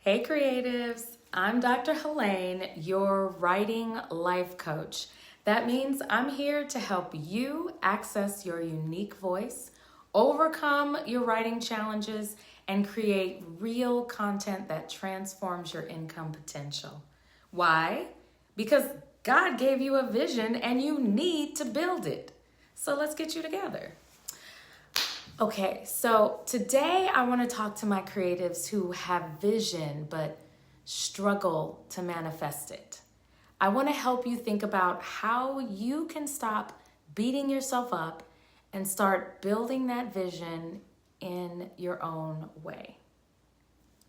Hey creatives, I'm Dr. Helene, your writing life coach. That means I'm here to help you access your unique voice, overcome your writing challenges, and create real content that transforms your income potential. Why? Because God gave you a vision and you need to build it. So let's get you together. Okay, so today I want to talk to my creatives who have vision but struggle to manifest it. I want to help you think about how you can stop beating yourself up and start building that vision in your own way.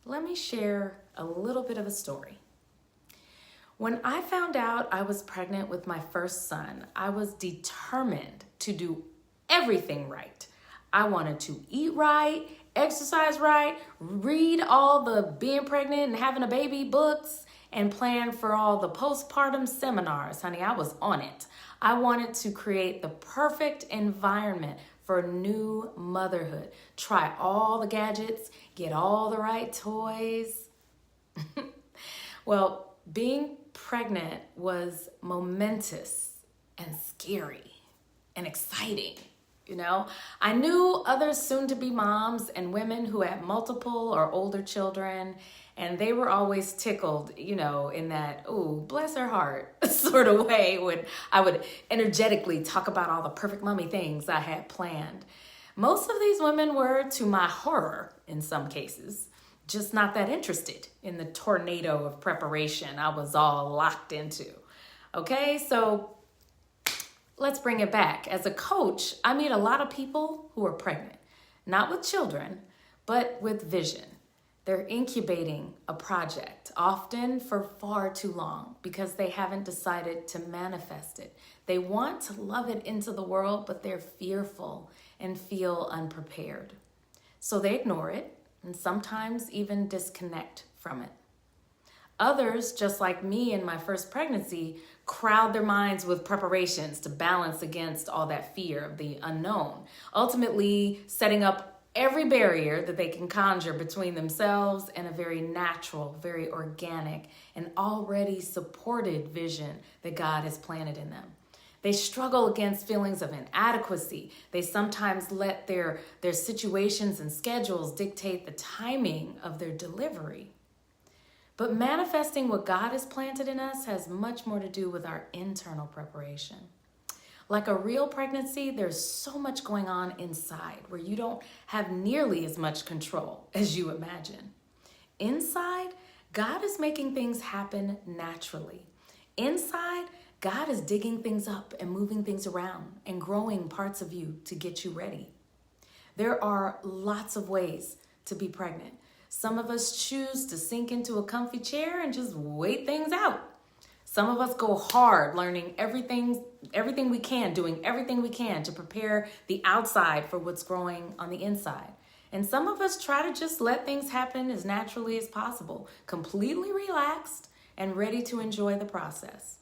Let me share a little bit of a story. When I found out I was pregnant with my first son, I was determined to do everything right. I wanted to eat right, exercise right, read all the being pregnant and having a baby books, and plan for all the postpartum seminars. Honey, I was on it. I wanted to create the perfect environment for new motherhood. Try all the gadgets, get all the right toys. Well, being pregnant was momentous and scary and exciting. I knew other soon-to-be moms and women who had multiple or older children, and they were always tickled, in that, "ooh, bless her heart" sort of way when I would energetically talk about all the perfect mommy things I had planned. Most of these women were, to my horror in some cases, just not that interested in the tornado of preparation I was all locked into. Okay, so let's bring it back. As a coach, I meet a lot of people who are pregnant, not with children, but with vision. They're incubating a project, often for far too long, because they haven't decided to manifest it. They want to love it into the world, but they're fearful and feel unprepared. So they ignore it and sometimes even disconnect from it. Others, just like me in my first pregnancy, crowd their minds with preparations to balance against all that fear of the unknown, ultimately setting up every barrier that they can conjure between themselves and a very natural, very organic, and already supported vision that God has planted in them. They struggle against feelings of inadequacy. They sometimes let their situations and schedules dictate the timing of their delivery. But manifesting what God has planted in us has much more to do with our internal preparation. Like a real pregnancy, there's so much going on inside where you don't have nearly as much control as you imagine. Inside, God is making things happen naturally. Inside, God is digging things up and moving things around and growing parts of you to get you ready. There are lots of ways to be pregnant. Some of us choose to sink into a comfy chair and just wait things out. Some of us go hard, learning everything we can, doing everything we can to prepare the outside for what's growing on the inside. And some of us try to just let things happen as naturally as possible, completely relaxed and ready to enjoy the process.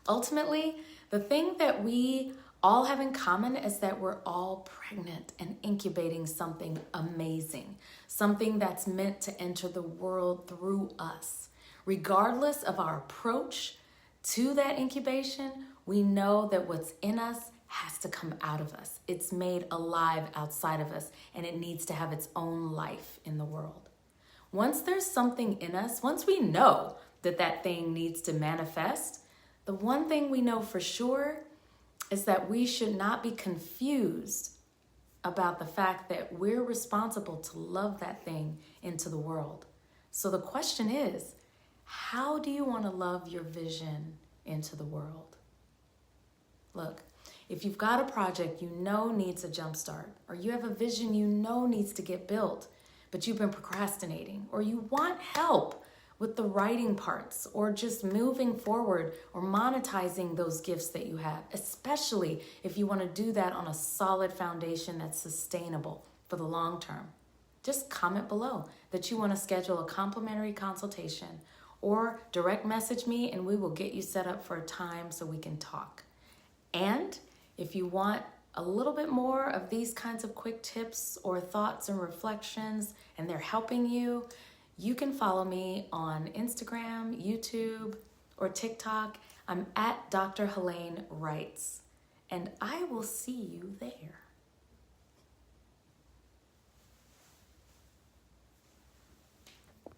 Ultimately, the thing that we all have in common is that we're all pregnant and incubating something amazing, something that's meant to enter the world through us. Regardless of our approach to that incubation, we know that what's in us has to come out of us. It's made alive outside of us, and it needs to have its own life in the world. Once there's something in us, once we know that thing needs to manifest, the one thing we know for sure is that we should not be confused about the fact that we're responsible to love that thing into the world. So the question is, how do you want to love your vision into the world? Look, if you've got a project you know needs a jump start, or you have a vision you know needs to get built, but you've been procrastinating, or you want help with the writing parts, or just moving forward or monetizing those gifts that you have, especially if you want to do that on a solid foundation that's sustainable for the long term. Just comment below that you want to schedule a complimentary consultation, or direct message me and we will get you set up for a time so we can talk. And if you want a little bit more of these kinds of quick tips or thoughts and reflections, and they're helping you, You can follow me on Instagram, YouTube, or TikTok. I'm at Dr. Helene Writes, and I will see you there.